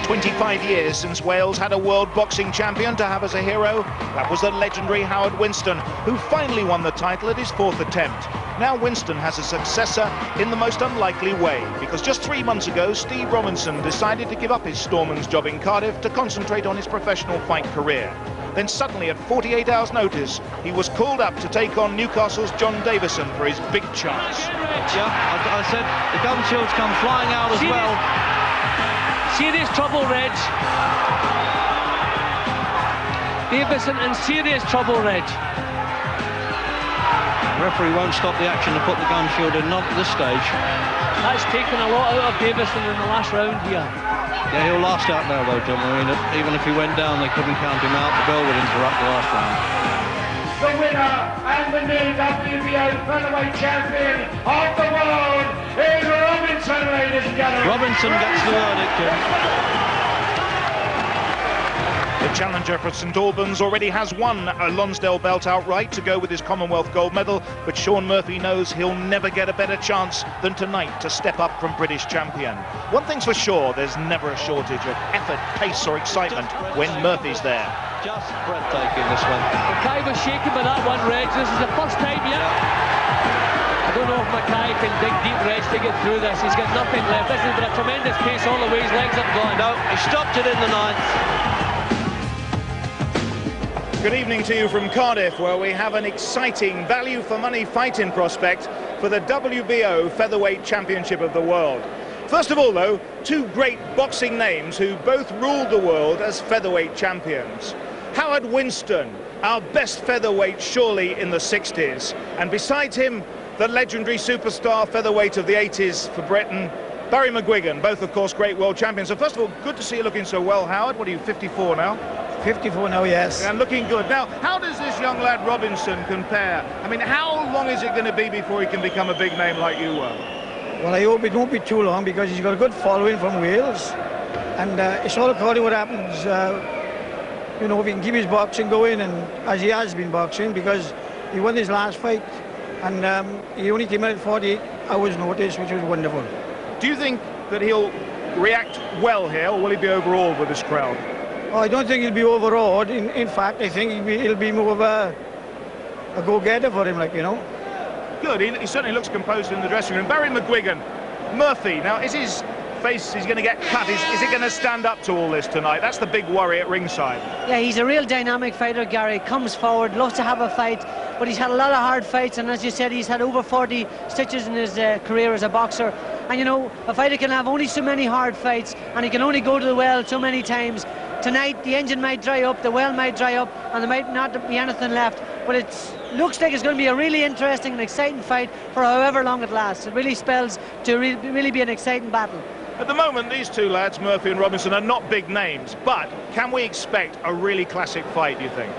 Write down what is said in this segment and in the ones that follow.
25 years since Wales had a world boxing champion to have as a hero. That was the legendary Howard Winston, who finally won the title at his 4th attempt. Now Winston has a successor in the most unlikely way, because just 3 months ago, Steve Robinson decided to give up his storeman's job in Cardiff to concentrate on his professional fight career. Then suddenly, at 48 hours' notice, he was called up to take on Newcastle's John Davison for his big chance. Yeah, I said the gum shields come flying out as well. Serious trouble, Reg. Davison in serious trouble, Reg. The referee won't stop the action to put the gum shield in, not at this stage. That's taken a lot out of Davison in the last round here. Yeah, he'll last out now though, John. I mean, even if he went down, they couldn't count him out. The bell would interrupt the last round. The winner and the new WBO featherweight champion of the world is Robinson, ladies and gentlemen. Robinson gets the verdict in. The challenger for St Albans already has won a Lonsdale belt outright to go with his Commonwealth gold medal, but Shaun Murphy knows he'll never get a better chance than tonight to step up from British champion. One thing's for sure, there's never a shortage of effort, pace or excitement when Murphy's there. Just breathtaking, this one. Mackay was shaken by that one, Reg. This is the first time yet. I don't know if Mackay can dig deep, Reg, to get through this. He's got nothing left. This has been a tremendous pace all the way. His legs have gone. No, he stopped it in the 9th. Good evening to you from Cardiff, where we have an exciting value-for-money fight in prospect for the WBO Featherweight Championship of the World. First of all, though, two great boxing names who both ruled the world as featherweight champions. Howard Winston, our best featherweight surely in the 60s, and beside him, the legendary superstar featherweight of the 80s for Britain, Barry McGuigan, both, of course, great world champions. So first of all, good to see you looking so well, Howard. What are you, 54 now? 54 now, yes. And looking good. Now, how does this young lad Robinson compare? I mean, how long is it going to be before he can become a big name like you were? Well, I hope it won't be too long, because he's got a good following from Wales. And it's all according to what happens, you know, if he can keep his boxing going, and as he has been boxing, because he won his last fight, and he only came out at 48 hours notice, which was wonderful. Do you think that he'll react well here, or will he be overawed with this crowd? Oh, I don't think he'll be overawed. In fact, I think he'll be more of a go-getter for him, like, you know. Good, he certainly looks composed in the dressing room. Barry McGuigan, Murphy, now is his face, he's going to get cut, is it going to stand up to all this tonight? That's the big worry at ringside. Yeah, he's a real dynamic fighter, Gary. Comes forward, loves to have a fight, but he's had a lot of hard fights, and as you said, he's had over 40 stitches in his career as a boxer. And you know, a fighter can have only so many hard fights, and he can only go to the well so many times. Tonight, the engine might dry up, the well might dry up, and there might not be anything left. But it looks like it's going to be a really interesting and exciting fight for however long it lasts. It really spells to really be an exciting battle. At the moment, these two lads, Murphy and Robinson, are not big names, but can we expect a really classic fight, do you think?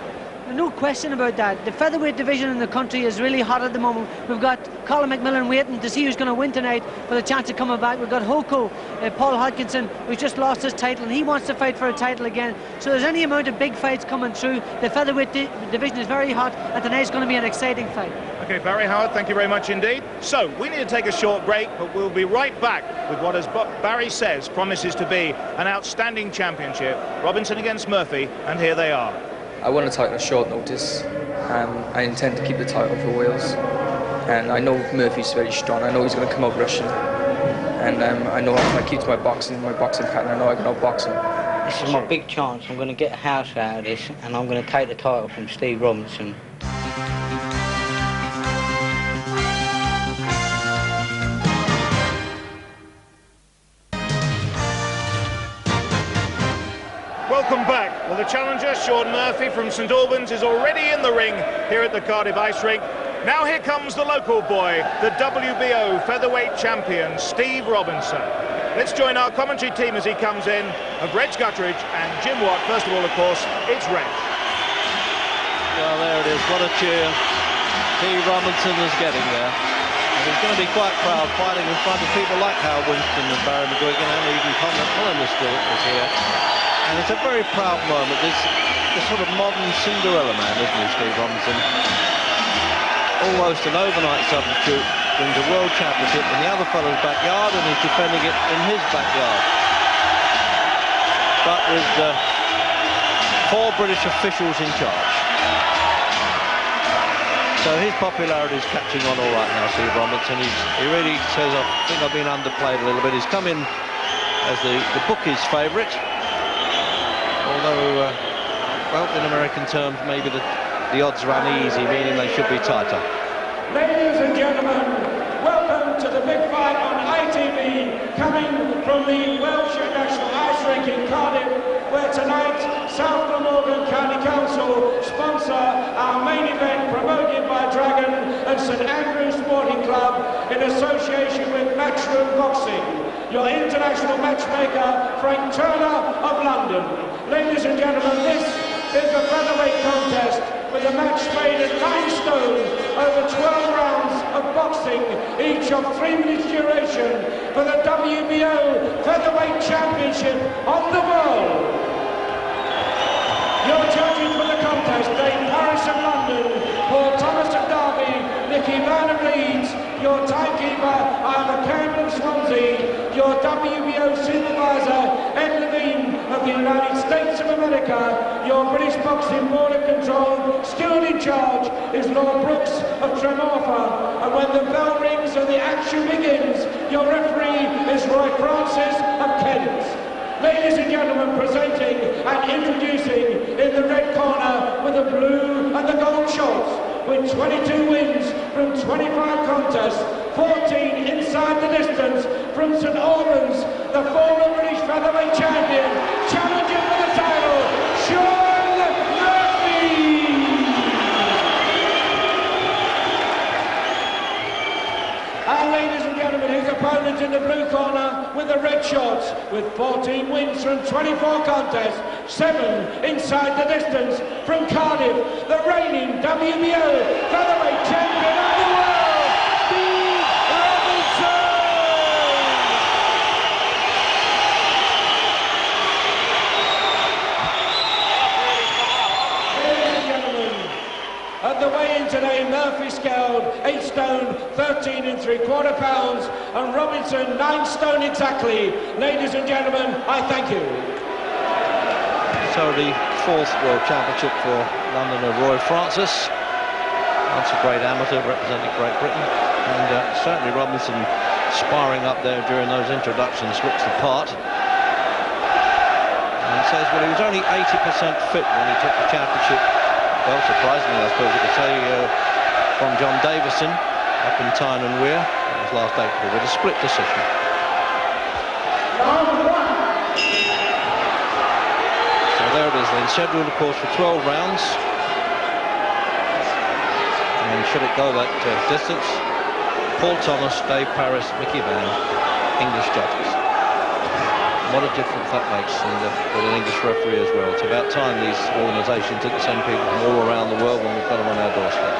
No question about that. The featherweight division in the country is really hot at the moment. We've got Colin McMillan waiting to see who's going to win tonight for the chance of coming back. We've got Hoko, Paul Hodgkinson, who's just lost his title, and he wants to fight for a title again. So there's any amount of big fights coming through. The featherweight division is very hot, and tonight's going to be an exciting fight. Okay, Barry, Howard, thank you very much indeed. So, we need to take a short break, but we'll be right back with what, as Barry says, promises to be an outstanding championship. Robinson against Murphy, and here they are. I won a title at short notice. I intend to keep the title for Wales, and I know Murphy's very strong. I know he's going to come out rushing, and I know if I keep to my boxing pattern, I know I can outbox him. This is my big chance. I'm going to get a house out of this, and I'm going to take the title from Steve Robinson. Welcome back. Well, the challenger, Shaun Murphy from St Albans, is already in the ring here at the Cardiff Ice Rink. Now here comes the local boy, the WBO featherweight champion, Steve Robinson. Let's join our commentary team as he comes in, of Reg Gutteridge and Jim Watt. First of all, of course, it's Reg. Well, there it is. What a cheer Steve Robinson is getting there. And he's going to be quite proud fighting in front of people like Howard Winston and Barry McGuigan, and even Colin is here. And it's a very proud moment. This sort of modern Cinderella man, isn't he, Steve Robinson? Almost an overnight substitute, wins a world championship in the other fellow's backyard, and he's defending it in his backyard. but with 4 British officials in charge. So his popularity is catching on all right now, Steve Robinson. He really says, I think I've been underplayed a little bit. He's come in as the bookies' favourite. Although, well, in American terms, maybe the odds are uneasy, meaning they should be tighter. Ladies and gentlemen, welcome to the big fight on ITV, coming from the Welsh National Ice Rink in Cardiff, where tonight South Glamorgan County Council sponsor our main event promoted by Dragon and St Andrews Sporting Club in association with Matchroom Boxing. Your international matchmaker, Frank Turner of London. Ladies and gentlemen, this is the featherweight contest with a match made at 9 stone over 12 rounds of boxing, each of 3 minutes duration, for the WBO Featherweight Championship of the world. Your judges for the contest, Dave Harris of London, Paul Thomas of Derby, Nicky Van of Leeds, your timekeeper, Ivor Campbell of Swansea, your WBO supervisor, Ed Levine of the United States of America, your British Boxing Board of Control, steward in charge is Lord Brooks of Tremorfa, and when the bell rings and the action begins, your referee is Roy Francis of Kent. Ladies and gentlemen, presenting and introducing in the red corner with the blue and the gold shorts, with 22 wins from 25 contests, 14 inside the distance from St Albans, the former British featherweight champion, challenging for the title, Sean Murphy! And ladies and gentlemen, his opponent in the blue corner with the red shorts, with 14 wins from 24 contests, 7 inside the distance from Cardiff, the reigning WBO featherweight champion of the world, Steve Robinson! Ladies and gentlemen, at the weigh-in today, Murphy scaled 8 stone, 13 3/4 pounds, and Robinson 9 stone exactly. Ladies and gentlemen, I thank you. So the 4th World Championship for Londoner Roy Francis. Once a great amateur representing Great Britain. And certainly Robinson sparring up there during those introductions looks the part. And he says, well, he was only 80% fit when he took the championship. Well, surprisingly, I suppose you could say, from John Davison up in Tyne and Wear. That was last April with a split decision. So there it is then, scheduled of course for 12 rounds. And should it go that distance, Paul Thomas, Dave Paris, Mickey Van, English judges. What a difference that makes, and with an English referee as well. It's about time these organisations didn't send people from all around the world when we've got them on our doorstep.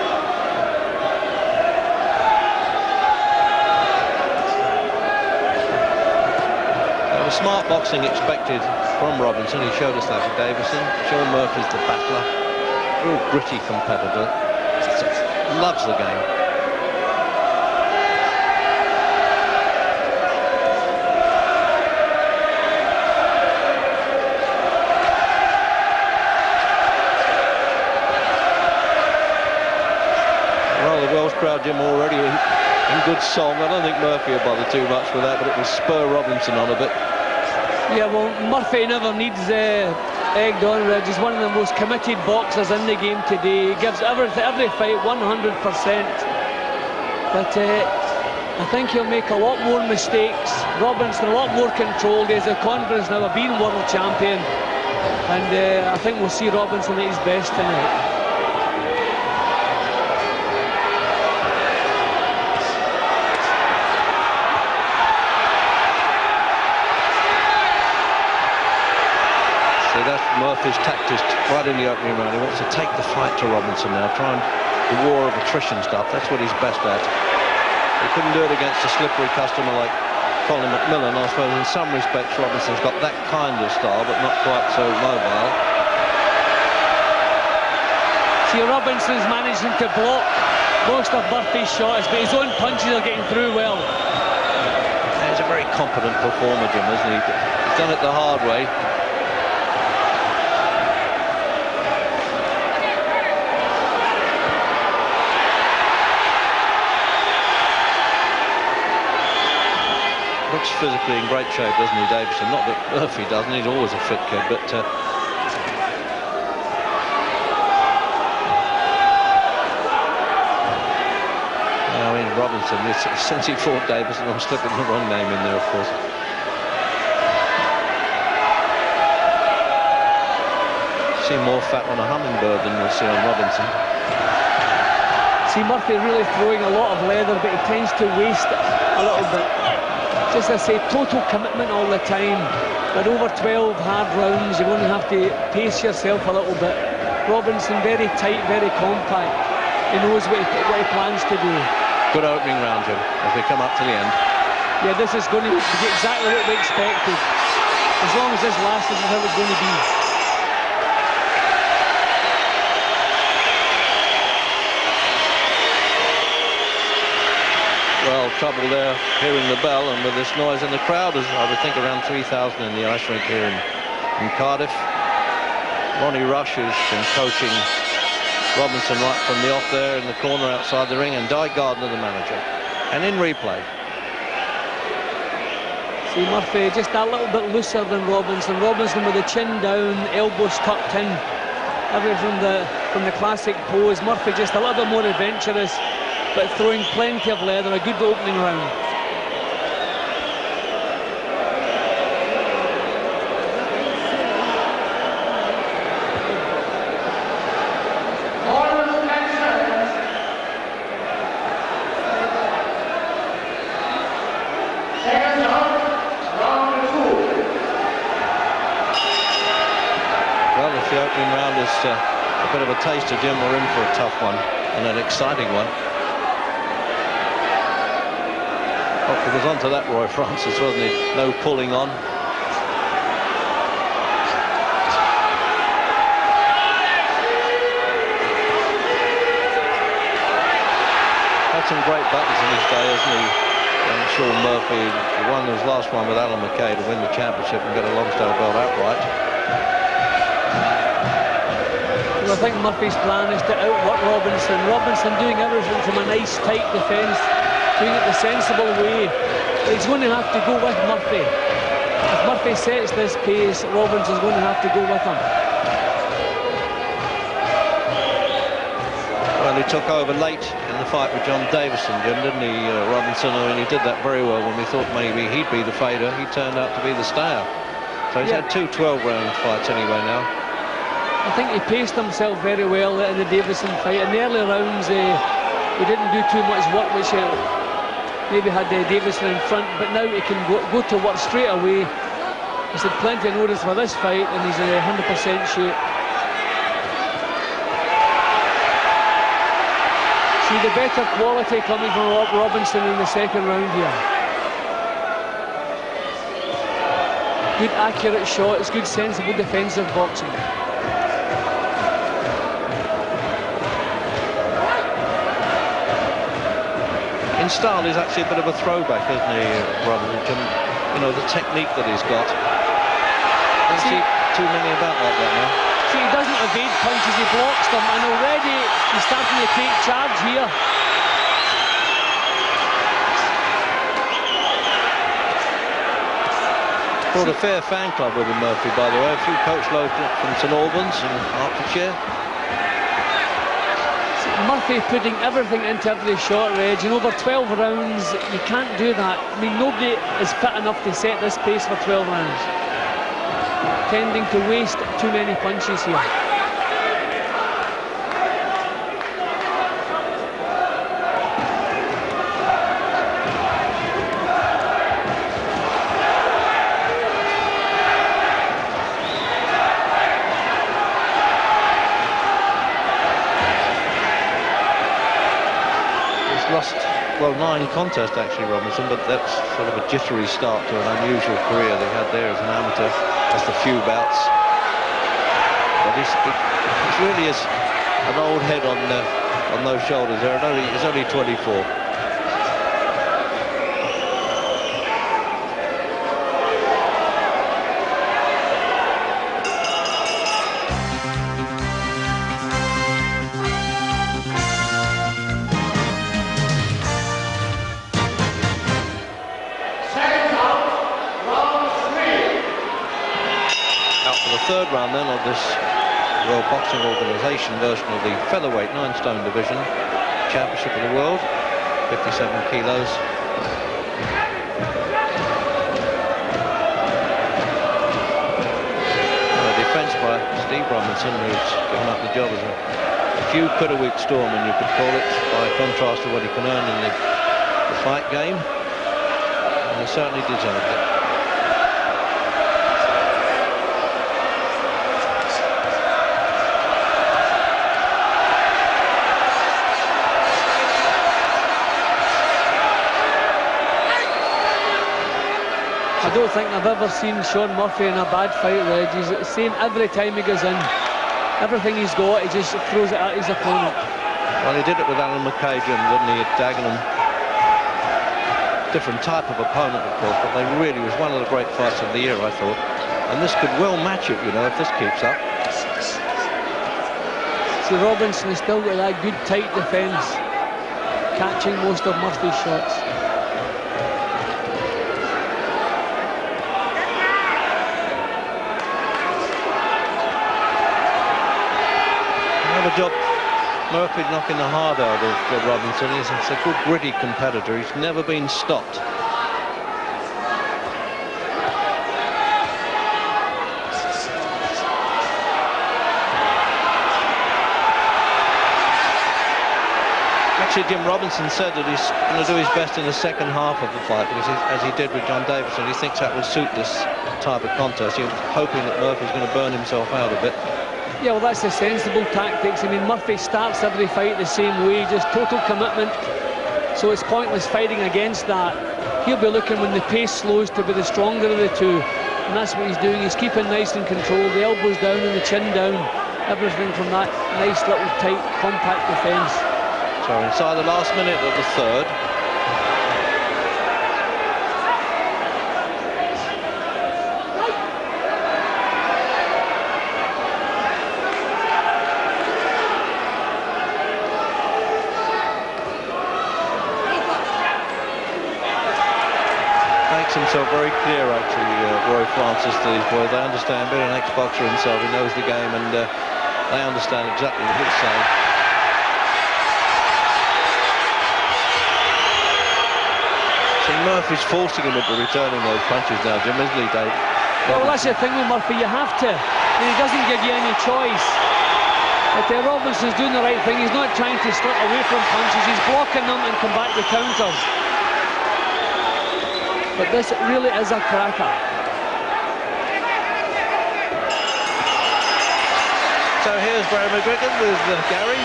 There was smart boxing expected from Robinson. He showed us that with Davison. Sean Murphy's the battler, real gritty competitor, loves the game. Crowd, Jim, already in good song. I don't think Murphy will bother too much with that, but it will spur Robinson on a bit. Yeah, well, Murphy never needs egged on, Reg. He's one of the most committed boxers in the game today. He gives every fight 100%. But I think he'll make a lot more mistakes. Robinson a lot more controlled. He has the confidence now of being world champion. And I think we'll see Robinson at his best tonight. That's Murphy's tactics right in the opening round. He wants to take the fight to Robinson now, try and the war of attrition stuff. That's what he's best at. He couldn't do it against a slippery customer like Colin McMillan. I suppose in some respects Robinson's got that kind of style, but not quite so mobile. See, Robinson's managing to block most of Murphy's shots, but his own punches are getting through well. He's a very competent performer, Jim, isn't he? He's done it the hard way. physically in great shape, doesn't he, Davison? Not that Murphy doesn't, he's always a fit kid, but I mean, Robinson, since he fought Davison, I'm slipping the wrong name in there, of course. See more fat on a hummingbird than we'll see on Robinson. See Murphy really throwing a lot of leather, but he tends to waste it a little bit. Just as I say, total commitment all the time. But over 12 hard rounds, you're going to have to pace yourself a little bit. Robinson very tight, very compact. He knows what he plans to do. Good opening round, Jim, as we come up to the end. Yeah, this is going to be exactly what we expected. As long as this lasts, this is how it's going to be. Well, trouble there, hearing the bell, and with this noise in the crowd, as I would think around 3,000 in the ice rink here in Cardiff. Ronnie Rush, who's been coaching Robinson right from the off there in the corner outside the ring, and Di Gardner, the manager. And in replay. See Murphy just a little bit looser than Robinson. Robinson with the chin down, elbows tucked in. Everything from the classic pose. Murphy just a little bit more adventurous, but throwing plenty of leather, a good opening round. Well, if the opening round is a bit of a taster, Jim, we're in for a tough one and an exciting one. It was onto that Roy Francis, wasn't it? No pulling on. Had some great buttons in his day, hasn't he? And Sean Murphy won his last one with Alan McKay to win the championship and get a Longstyle belt outright. Well, I think Murphy's plan is to outwork Robinson. Robinson doing everything from a nice tight defence, doing it the sensible way. He's going to have to go with Murphy. If Murphy sets this pace, Robinson's going to have to go with him. Well, he took over late in the fight with John Davison, Jim, didn't he, Robinson? I mean, he did that very well when we thought maybe he'd be the fader. He turned out to be the stayer. So he's had two 12-round fights anyway now. I think he paced himself very well in the Davison fight. In the early rounds, he didn't do too much work, which maybe had Davison in front, but now he can go to work straight away. He's had plenty of notice for this fight, and he's in 100% shape. See the better quality coming from Robinson in the second round here. Good accurate shots, good sensible defensive boxing. In style, he's actually a bit of a throwback, isn't he, Robinson? You know, the technique that he's got. Don't see too many about like that now. See, he doesn't evade punches, he blocks them, and already he's starting to take charge here. Brought a fair fan club with him, Murphy, by the way. A few coach local from St Albans and Hertfordshire. Murphy putting everything into every short range, and over 12 rounds, you can't do that. I mean, nobody is fit enough to set this pace for 12 rounds. Tending to waste too many punches here. Lost, well, 9 contests actually, Robinson, but that's sort of a jittery start to an unusual career they had there as an amateur. Just a few bouts. But he really is an old head on those shoulders there. He's only 24. for the third round then of this World Boxing Organisation version of the featherweight 9-stone division championship of the world, 57 kilos. Defence by Steve Robinson, who's given up the job as a few could-a-week storeman, you could call it, by contrast to what he can earn in the fight game. And he certainly deserved it. I don't think I've ever seen Sean Murphy in a bad fight, Reg. He's the same every time he goes in. Everything he's got, he just throws it at his opponent. Well, he did it with Alan McKay, Jim, didn't he, at Dagenham? Different type of opponent, of course, but they really was one of the great fights of the year, I thought. And this could well match it, you know, if this keeps up. See, Robinson has still got that good tight defence, catching most of Murphy's shots. Job Murphy knocking the hard out of Robinson. He's a good gritty competitor. He's never been stopped. Actually, Jim Robinson said that he's going to do his best in the second half of the fight, because as he did with John Davison, he thinks that will suit this type of contest. He's hoping that Murphy's going to burn himself out a bit. Yeah, well, that's the sensible tactics. I mean, Murphy starts every fight the same way, just total commitment. So it's pointless fighting against that. He'll be looking when the pace slows to be the stronger of the two. And that's what he's doing. He's keeping nice and controlled, the elbows down and the chin down. Everything from that nice little tight, compact defence. So inside the last minute of the third. Himself very clear, actually, Roy Francis, to these boys. They understand, being an ex-boxer himself, he knows the game, and they understand exactly what he's saying. See, Murphy's forcing him into returning those punches now, Jim, isn't he, Dave? Well, that's the thing with Murphy, you have to. I mean, he doesn't give you any choice. But Robinson's doing the right thing. He's not trying to slip away from punches. He's blocking them and come back with counters. But this really is a cracker. So here's Barry McGuigan with Gary.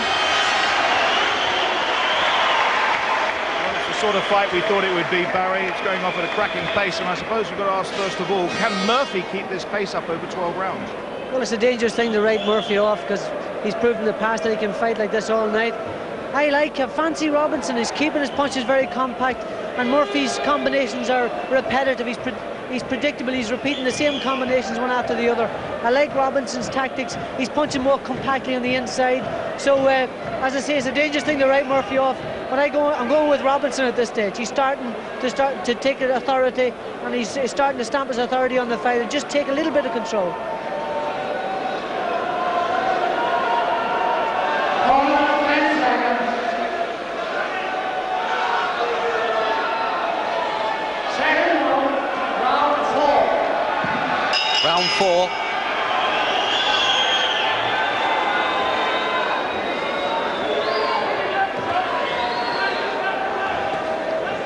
Well, it's the sort of fight we thought it would be, Barry. It's going off at a cracking pace, and I suppose we've got to ask first of all, can Murphy keep this pace up over 12 rounds? Well, it's a dangerous thing to write Murphy off, because he's proven in the past that he can fight like this all night. I fancy Robinson. He's keeping his punches very compact, and Murphy's combinations are repetitive. He's predictable. He's repeating the same combinations one after the other. I like Robinson's tactics. He's punching more compactly on the inside. So, as I say, it's a dangerous thing to write Murphy off. But I'm going with Robinson at this stage. He's starting to take authority, and he's starting to stamp his authority on the fight and just take a little bit of control. Round 4.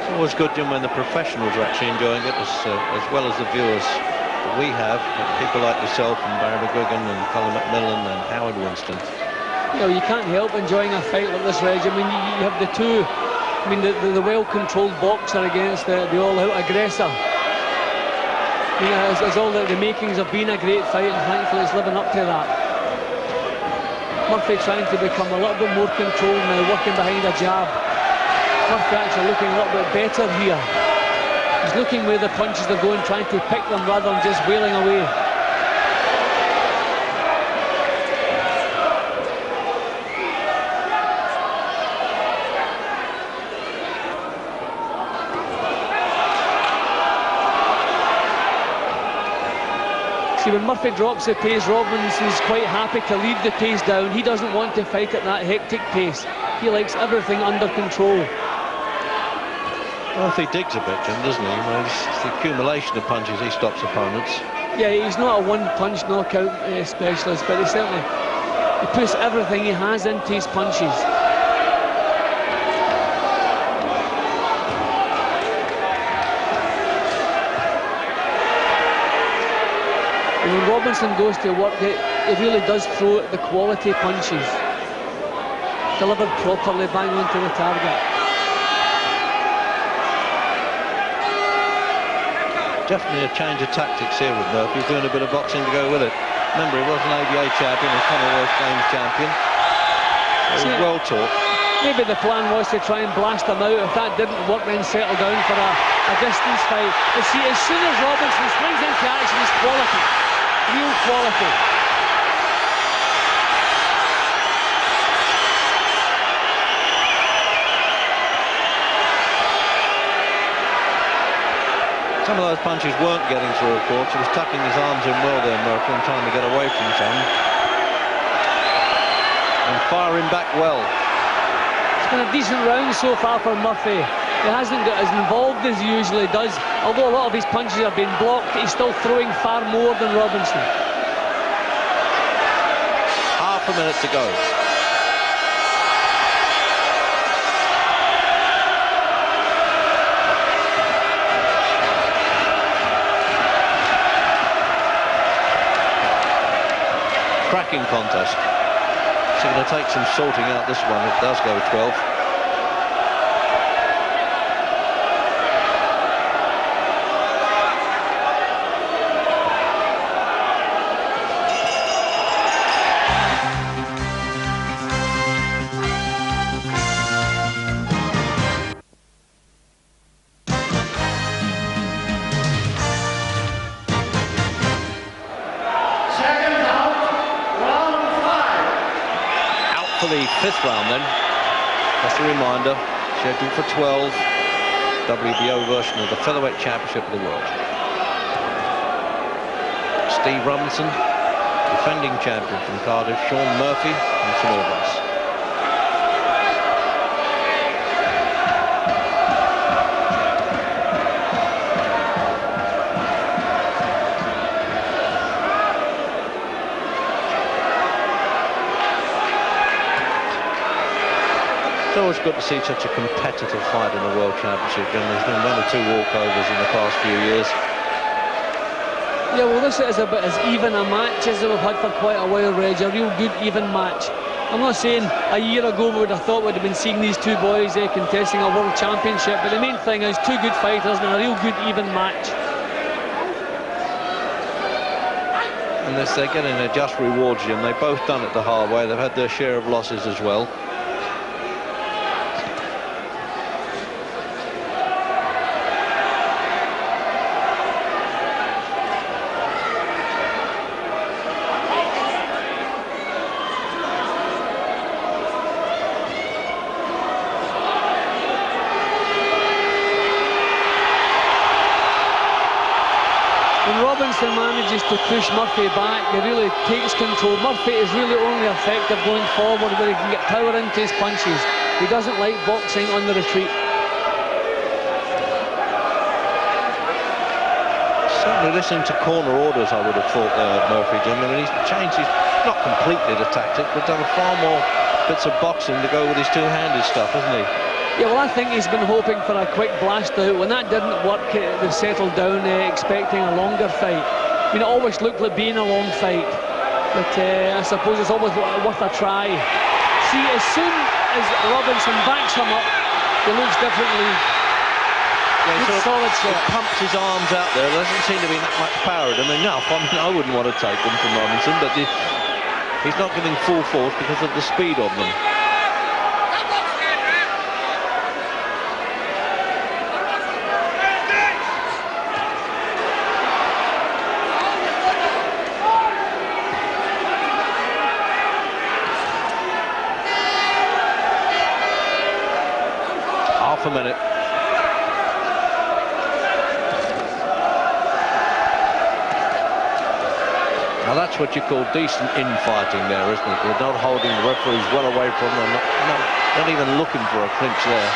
It's always good, Jim, when the professionals are actually enjoying it as well as the viewers that we have. People like yourself and Barry McGuigan and Colin McMillan and Howard Winston. You know, you can't help enjoying a fight like this, Reg. I mean, you have the two, I mean, the well-controlled boxer against the all-out aggressor. You know, it's all the makings of being a great fight, and thankfully it's living up to that. Murphy trying to become a little bit more controlled now, working behind a jab. Murphy actually looking a little bit better here. He's looking where the punches are going, trying to pick them rather than just wailing away. See, when Murphy drops the pace, Robinson's quite happy to leave the pace down. He doesn't want to fight at that hectic pace. He likes everything under control. Murphy digs a bit, Jim, doesn't he? It's the accumulation of punches he stops opponents. Yeah, he's not a one-punch knockout specialist, but he certainly puts everything he has into his punches. And when Robinson goes to work, he really does throw the quality punches, delivered properly, bang onto the target. Definitely a change of tactics here with Murphy. He's doing a bit of boxing to go with it. Remember, he was an ABA champion and Commonwealth Games champion. He was well taught. Maybe the plan was to try and blast him out. If that didn't work, then settle down for a distance fight. But see, as soon as Robinson springs into action, he's quality. Real quality. Some of those punches weren't getting through, of course. He was tucking his arms in well there, Murphy, and trying to get away from some. And firing back well. It's been a decent round so far for Murphy. He hasn't got as involved as he usually does. Although a lot of his punches have been blocked, he's still throwing far more than Robinson. Half a minute to go. Cracking contest. It's going to take some sorting out this one. It does go 12. Fifth round then, just a reminder, scheduled for 12, WBO version of the Featherweight Championship of the World. Steve Robinson, defending champion from Cardiff, Sean Murphy from St Albans. It's always good to see such a competitive fight in the World Championship, and there's been 1 or 2 walkovers in the past few years. Yeah, well, this is about as even a match as we've had for quite a while, Reg. A real good, even match. I'm not saying a year ago we would have thought we'd have been seeing these two boys contesting a World Championship, but the main thing is 2 good fighters and a real good, even match. And they're getting their just rewards, Jim. They've both done it the hard way. They've had their share of losses as well. Robinson manages to push Murphy back. He really takes control. Murphy is really only effective going forward where he can get power into his punches. He doesn't like boxing on the retreat. Certainly listening to corner orders, I would have thought Murphy, Jim. I mean, he's changed his, not completely the tactic, but done far more bits of boxing to go with his two-handed stuff, hasn't he? Yeah, well, I think he's been hoping for a quick blast out. When that didn't work, they settled down expecting a longer fight. I mean, it always looked like being a long fight, but I suppose it's always worth a try. See, as soon as Robinson backs him up, he looks differently. Yeah, good solid shot. He pumps his arms out there. There doesn't seem to be that much power in them enough. I mean, I wouldn't want to take them from Robinson, but he's not getting full force because of the speed of them. A minute. Now that's what you call decent infighting there, isn't it? They're not holding the referees well away from them, not even looking for a clinch there.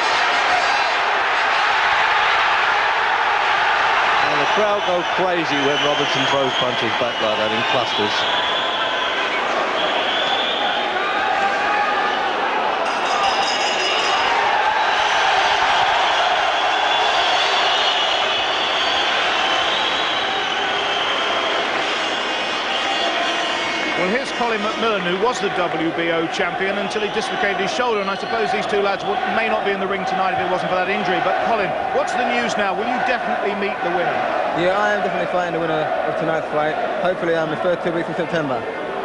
And the crowd go crazy when Robinson throws punches back like that in clusters. Well, here's Colin McMillan, who was the WBO champion until he dislocated his shoulder, and I suppose these two lads may not be in the ring tonight if it wasn't for that injury. But Colin, what's the news now? Will you definitely meet the winner? Yeah, I am definitely fighting the winner of tonight's fight. Hopefully I'm the first 2 weeks in September.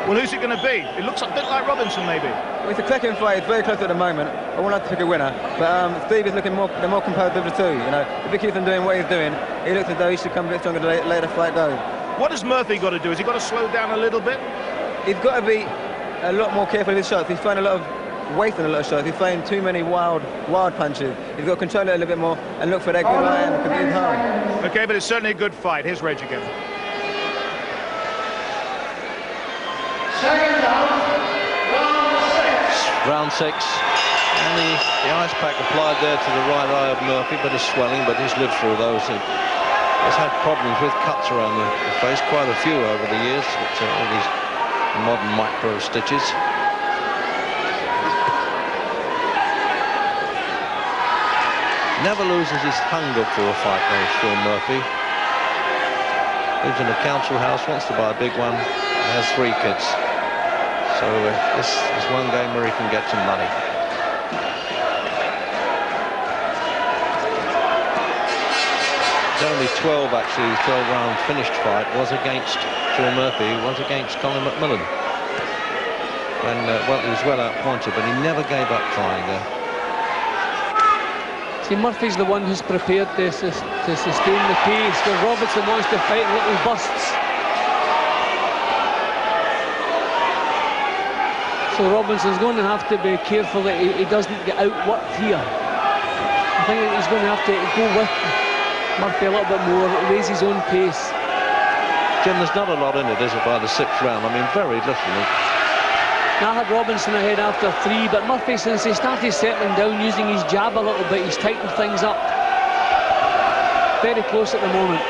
Well, who's it going to be? It looks a bit like Robinson, maybe. Well, it's a cracking fight. It's very close at the moment. I won't have to pick a winner. But Steve is looking more composed of the two. You know, if he keeps on doing what he's doing, he looks as though he should come a bit stronger to let the fight go. What has Murphy got to do? Has he got to slow down a little bit? He's got to be a lot more careful with his shots. He's throwing a lot of waste on a lot of shots. He's throwing too many wild punches. He's got to control it a little bit more and look for that good right hand because it's hard. Okay, but it's certainly a good fight. Here's Reg again. Second round, Round round 6. 6. And the ice pack applied there to the right eye of Murphy, but is swelling, but he's lived through those. He's had problems with cuts around the face, quite a few over the years, but all these modern micro stitches. Never loses his hunger for a fight, though, Sean Murphy. Lives in a council house, wants to buy a big one, has 3 kids. So this is one game where he can get some money. It's only 12, actually, 12 rounds finished fight was against Sean Murphy, was against Colin McMillan. And well, he was well outpointed, but he never gave up trying there. See, Murphy's the one who's prepared to sustain the pace, where Robinson wants to fight in little bursts. So Robinson's going to have to be careful that he doesn't get outworked here. I think that he's going to have to go with Murphy a little bit more, raise his own pace. Jim, there's not a lot in it, is it, by the 6th round? I mean, very little. Now I had Robinson ahead after 3, but Murphy, since he started settling down, using his jab a little bit, he's tightened things up. Very close at the moment.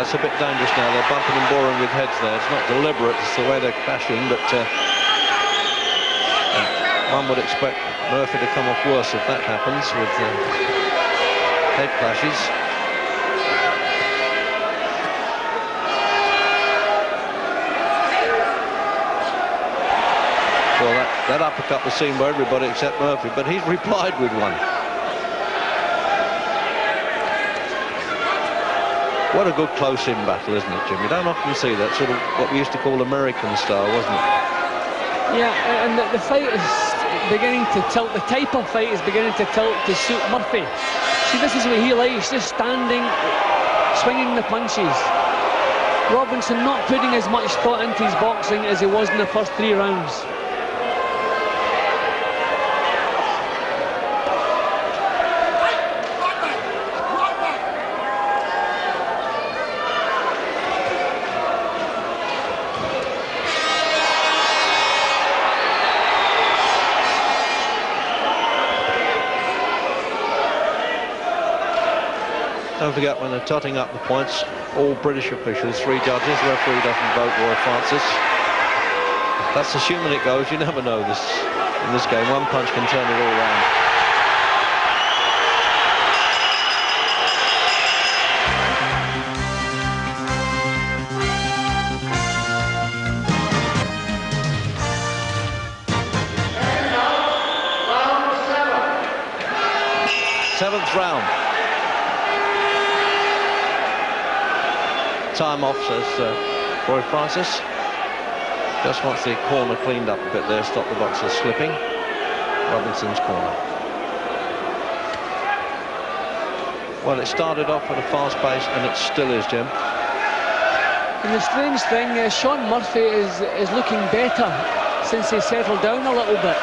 That's a bit dangerous now. They're bumping and boring with heads there. It's not deliberate, it's the way they're clashing, but one would expect Murphy to come off worse if that happens with head clashes. Well, that uppercut was seen by everybody except Murphy, but he's replied with one. What a good close-in battle, isn't it, Jim? You don't often see that sort of what we used to call American style, wasn't it? Yeah, and the fight is beginning to tilt. The type of fight is beginning to tilt to suit Murphy. See, this is what he likes, just standing, swinging the punches. Robinson not putting as much thought into his boxing as he was in the first 3 rounds. Don't forget, when they're totting up the points, all British officials, 3 judges, the referee doesn't vote, Roy Francis. That's assuming it goes. You never know this in this game. One punch can turn it all around. Round 7. 7th round. Time off, says Roy Francis. Just wants the corner cleaned up a bit there, stop the boxers slipping. Robinson's corner. Well, it started off at a fast pace, and it still is, Jim. And the strange thing is, Sean Murphy is looking better since he's settled down a little bit,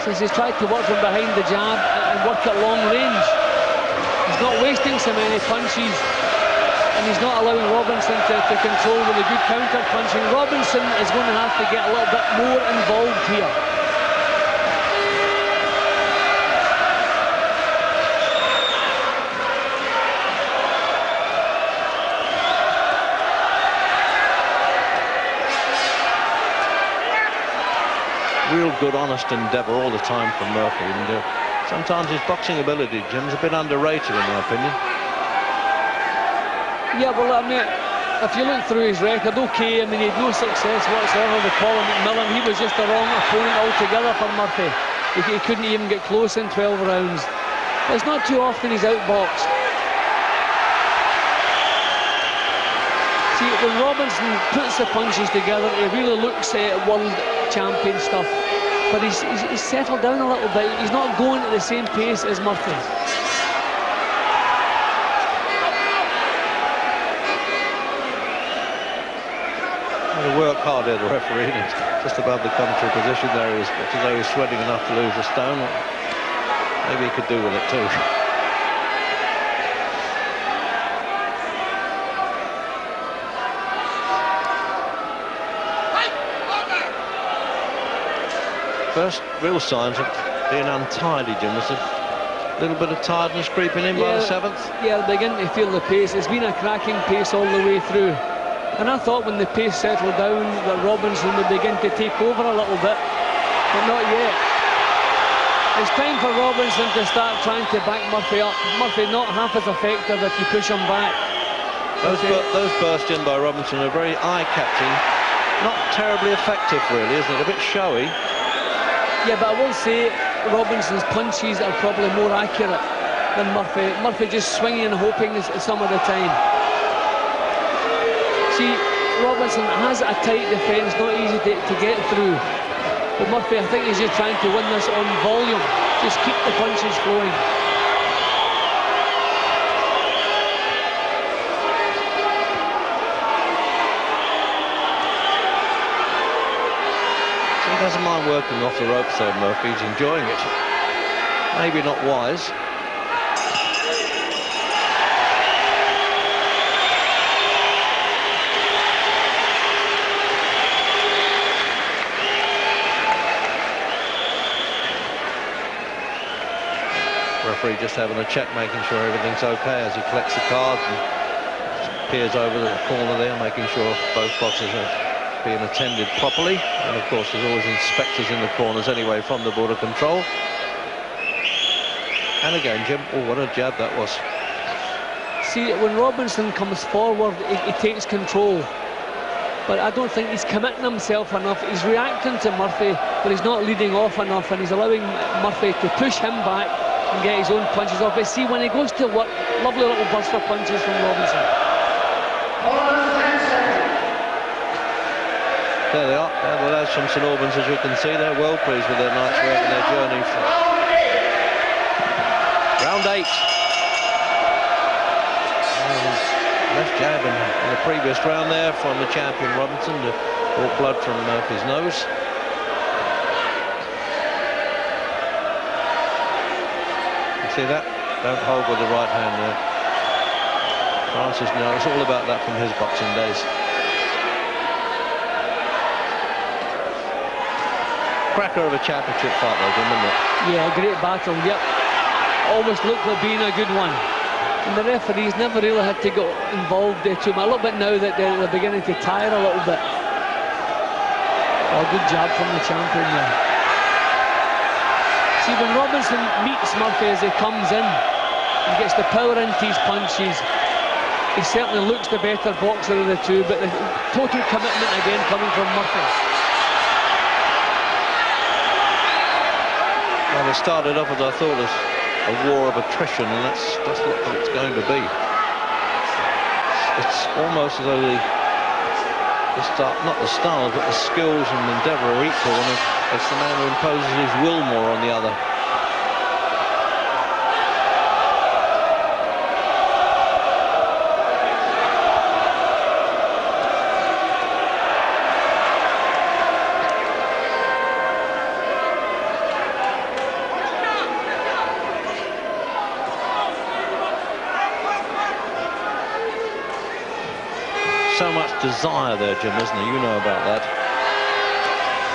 since he's tried to work from behind the jab and work at long range. He's not wasting so many punches, and he's not allowing Robinson to control with a good counter punching. Robinson is going to have to get a little bit more involved here. Real good, honest endeavour all the time from Murphy, and sometimes his boxing ability, Jim's a bit underrated in my opinion. Yeah, well, I mean, if you look through his record, okay, I mean, he had no success whatsoever with Colin McMillan. He was just the wrong opponent altogether for Murphy. He couldn't even get close in 12 rounds. But it's not too often he's outboxed. See, when Robinson puts the punches together, he really looks world champion stuff. But he's settled down a little bit. He's not going at the same pace as Murphy. He worked hard there, the referee, and just above the commentary position there. He was, although he was sweating enough to lose a stone. Maybe he could do with it too. First real signs of being untidy, Jim. There's a little bit of tiredness creeping in by the 7th. Yeah, beginning to feel the pace. It's been a cracking pace all the way through. And I thought when the pace settled down that Robinson would begin to take over a little bit, but not yet. It's time for Robinson to start trying to back Murphy up. Murphy not half as effective if you push him back. Those bursts in by Robinson are very eye-catching. Not terribly effective, really, isn't it? A bit showy. Yeah, but I will say Robinson's punches are probably more accurate than Murphy. Murphy just swinging and hoping some of the time. See, Robinson has a tight defence, not easy to get through. But Murphy, I think he's just trying to win this on volume. Just keep the punches flowing. He doesn't mind working off the ropes though, Murphy. He's enjoying it. Maybe not wise. Referee just having a check, making sure everything's okay as he collects the cards and peers over the corner there, making sure both boxers are being attended properly. And of course there's always inspectors in the corners anyway from the border control. And again, Jim, oh, what a jab that was. See, when Robinson comes forward, he takes control. But I don't think he's committing himself enough. He's reacting to Murphy, but he's not leading off enough, and he's allowing Murphy to push him back and get his own punches off. But see, when he goes to work, lovely little burst of punches from Robinson. There they are. There the lads from St Albans, as you can see, they're well pleased with their night's work and their journey. Round 8. Left jab in the previous round there from the champion Robinson. Brought blood from Murphy's nose. You see that? Don't hold with the right hand there. Francis knows all about that from his boxing days. Cracker of a championship fight though, didn't it? Yeah, great battle, yep. Always looked like being a good one. And the referees never really had to get involved too much. A little bit now that they're beginning to tire a little bit. Oh, good job from the champion there. See, when Robinson meets Murphy as he comes in and gets the power into his punches, he certainly looks the better boxer of the two, but the total commitment again coming from Murphy. Well, it started off as I thought as a war of attrition, and that's what it's going to be. It's almost as though not the styles, but the skills and endeavour are equal, and it's the man who imposes his will more on the other. desire there, Jim, isn't there? You know about that.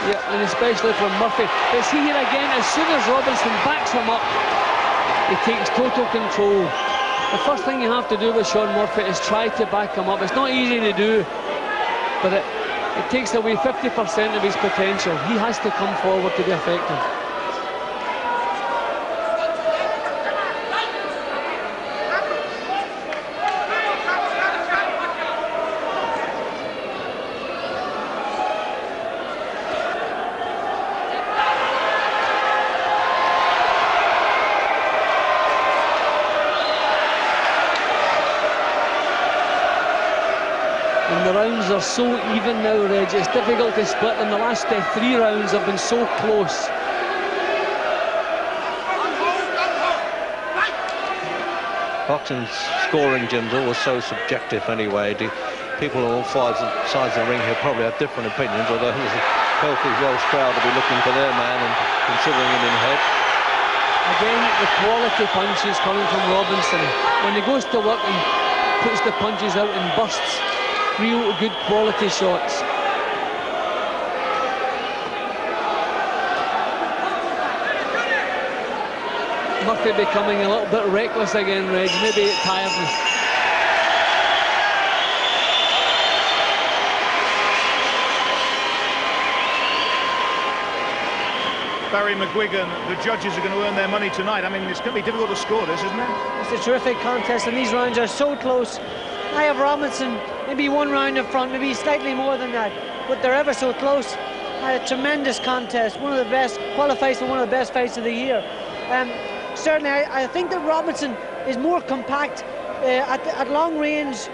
Yeah, and especially from Murphy. But see here again, as soon as Robinson backs him up, he takes total control. The first thing you have to do with Sean Murphy is try to back him up. It's not easy to do, but it takes away 50% of his potential. He has to come forward to be effective. The rounds are so even now, Reg. It's difficult to split them. The last 3 rounds have been so close. Boxing scoring, Jim's always so subjective anyway. People on all sides of the ring here probably have different opinions, although there's a healthy Welsh crowd to be looking for their man and considering him in head. Again, the quality punches coming from Robinson. When he goes to work and puts the punches out in bursts, real good quality shots. Murphy becoming a little bit reckless again, Reg, maybe tiredness. Barry McGuigan, the judges are going to earn their money tonight. I mean, it's going to be difficult to score this, isn't it? It's a terrific contest, and these rounds are so close. I have Robinson maybe 1 round in front, maybe slightly more than that, but they're ever so close. A tremendous contest, one of the best, qualifies for one of the best fights of the year. Certainly, I think that Robinson is more compact at long range.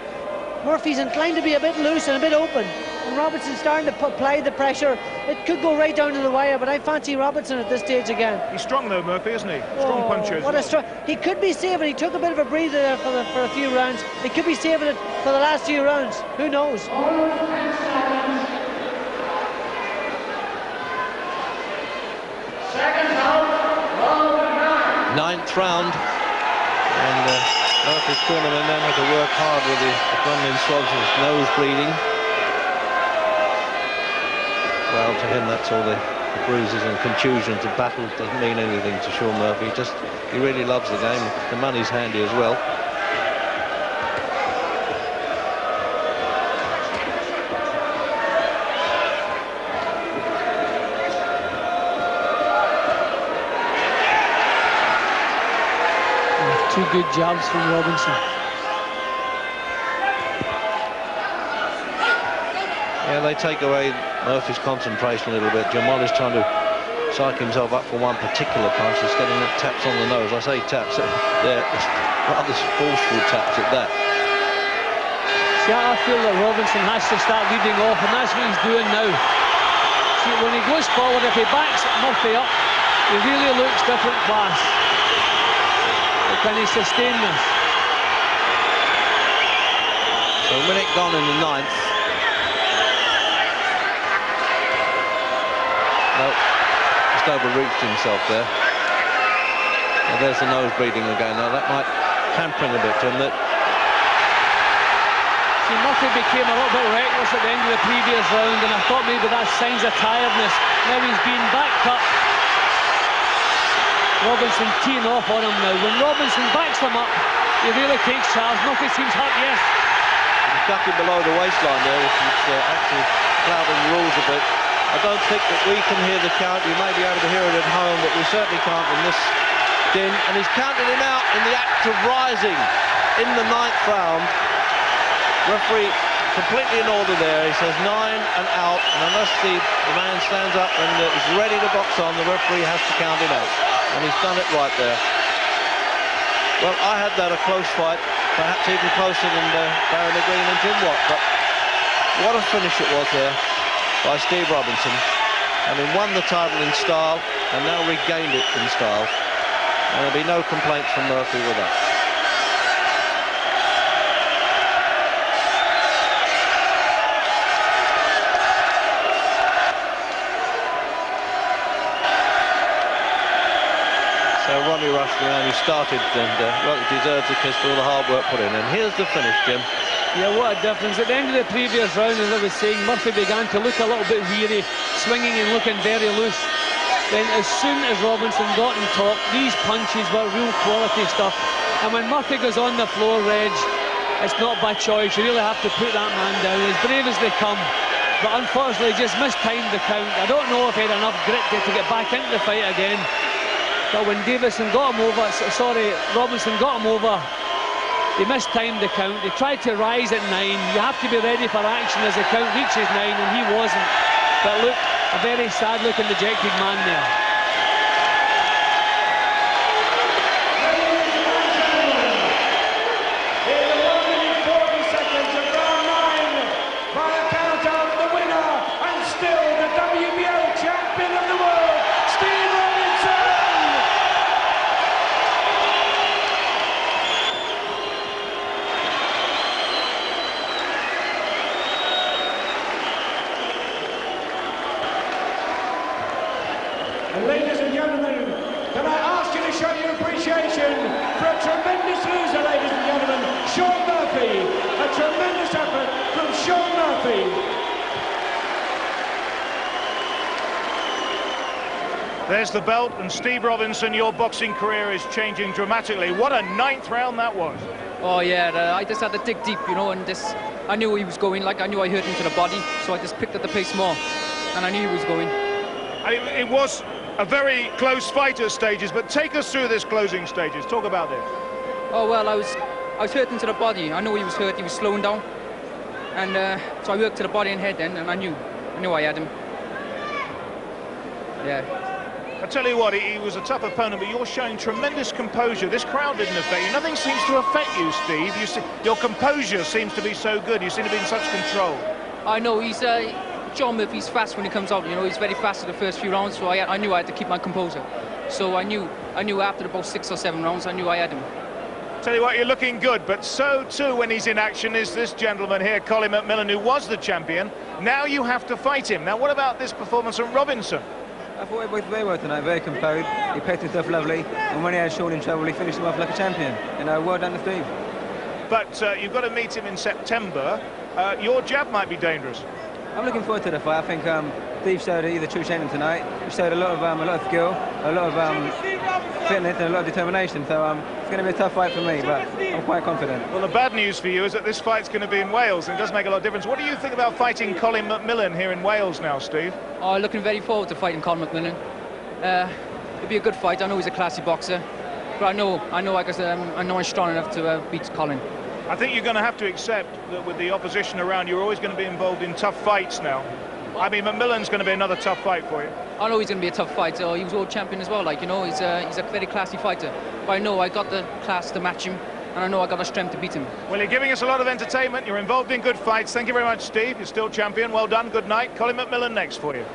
Murphy's inclined to be a bit loose and a bit open, and Robinson's starting to apply the pressure. It could go right down to the wire, but I fancy Robinson at this stage again. He's strong though, Murphy, isn't he? Strong puncher. What a strong! He could be saving. He took a bit of a breather there for a few rounds. He could be saving it for the last few rounds. Who knows? Ninth round, and Murphy's cornerman then had to work hard with the adrenaline swabs of his nose bleeding. Well, to him, that's all the bruises and contusions. The battle doesn't mean anything to Sean Murphy. He really loves the game. The money's handy as well. Two good jabs from Robinson. Yeah, they take away Murphy's concentration a little bit. Jim Wallace trying to psych himself up for one particular punch. He's getting taps on the nose. I say taps, they're rather forceful taps at that. See, I feel that Robinson has to start leading off, and that's what he's doing now. See, when he goes forward, if he backs Murphy up, he really looks different class. Can he sustain this? So a minute gone in the 9th. No, just overreached himself there. And there's the nose bleeding again. Now that might hamper him a bit, Jim. See, Murphy became a little bit reckless at the end of the previous round, and I thought maybe that's signs of tiredness. Now he's being backed up. Robinson teeing off on him now. When Robinson backs him up, he really takes charge. Murphy seems hurt, yes. He's ducking below the waistline there, which is actually clouding the rules a bit. I don't think that we can hear the count. You may be able to hear it at home, but we certainly can't in this din. And he's counted him out in the act of rising in the 9th round. Referee completely in order there. He says 9 and out, and unless the man stands up and is ready to box on, the referee has to count him out. And he's done it right there. Well, I had that a close fight, perhaps even closer than Barry McGuigan and Jim Watt, but what a finish it was there by Steve Robinson, having won the title in style and now regained it in style. And there'll be no complaints from Murphy with that. So Ronnie rushed around, he started and well, he deserves a kiss for all the hard work put in. And here's the finish, Jim. Yeah, what a difference. At the end of the previous round, as I was saying, Murphy began to look a little bit weary, swinging and looking very loose. Then as soon as Robinson got on top, these punches were real quality stuff. And when Murphy goes on the floor, Reg, it's not by choice. You really have to put that man down, as brave as they come. But unfortunately, just mistimed the count. I don't know if he had enough grit to get back into the fight again. But when Robinson got him over, he mistimed the count. He tried to rise at 9. You have to be ready for action as the count reaches 9, and he wasn't. But look, a very sad looking dejected man there. In 1 minute 40 seconds of round 9, by a count of the winner, and still the WBO champion of the world, Steve Robinson! And ladies and gentlemen, can I ask you to show your appreciation for a tremendous loser, ladies and gentlemen, Sean Murphy. A tremendous effort from Sean Murphy. There's the belt, and Steve Robinson, your boxing career is changing dramatically. What a 9th round that was. Oh yeah, I just had to dig deep, you know, and I knew he was going, like I knew I hurt him to the body, so I just picked up the pace more, and I knew he was going. It was a very close fight at stages, but take us through this closing stages. Talk about this. Oh well, I was hurting to the body. I knew he was hurt. He was slowing down, and so I worked to the body and head then, and I knew I had him. Yeah. I tell you what, he was a tough opponent, but you're showing tremendous composure. This crowd didn't affect you. Nothing seems to affect you, Steve. Your composure seems to be so good. You seem to be in such control. I know he's. John Murphy's fast when he comes out, you know, he's very fast in the first few rounds, so I knew I had to keep my composure. So I knew after about 6 or 7 rounds, I knew I had him. Tell you what, you're looking good, but so too when he's in action is this gentleman here, Colin McMillan, who was the champion. Now you have to fight him. Now what about this performance from Robinson? I thought he worked very well tonight, very composed. He paid himself lovely, and when he had Sean in trouble, he finished him off like a champion. You know, well done to Steve. But you've got to meet him in September. Your jab might be dangerous. I'm looking forward to the fight. I think Steve showed he's a true champion tonight. He showed a lot of skill, a lot of fitness, and a lot of determination. So it's going to be a tough fight for me, but I'm quite confident. Well, the bad news for you is that this fight's going to be in Wales, and it does make a lot of difference. What do you think about fighting Colin McMillan here in Wales now, Steve? Oh, looking very forward to fighting Colin McMillan. It'll be a good fight. I know he's a classy boxer, but I know I'm strong enough to beat Colin. I think you're going to have to accept that with the opposition around, you're always going to be involved in tough fights now. I mean, McMillan's going to be another tough fight for you. I know he's going to be a tough fight. He was world champion as well. Like, you know, he's a very classy fighter. But I know I got the class to match him, and I know I got the strength to beat him. Well, you're giving us a lot of entertainment. You're involved in good fights. Thank you very much, Steve. You're still champion. Well done. Good night. Colin McMillan next for you.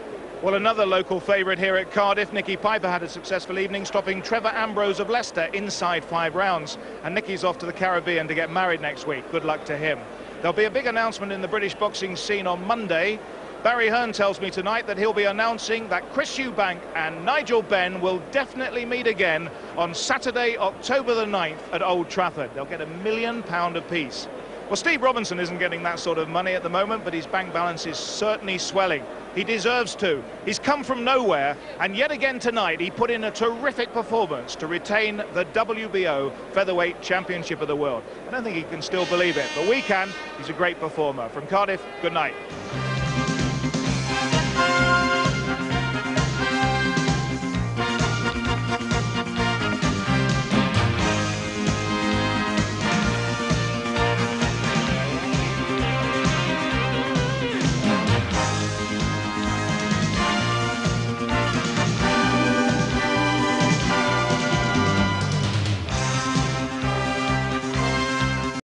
Well, another local favourite here at Cardiff, Nicky Piper, had a successful evening, stopping Trevor Ambrose of Leicester inside 5 rounds. And Nicky's off to the Caribbean to get married next week. Good luck to him. There'll be a big announcement in the British boxing scene on Monday. Barry Hearn tells me tonight that he'll be announcing that Chris Eubank and Nigel Benn will definitely meet again on Saturday, October the 9th at Old Trafford. They'll get £1 million apiece. Well, Steve Robinson isn't getting that sort of money at the moment, but his bank balance is certainly swelling. He deserves to. He's come from nowhere, and yet again tonight he put in a terrific performance to retain the WBO Featherweight Championship of the World. I don't think he can still believe it, but we can. He's a great performer. From Cardiff, good night.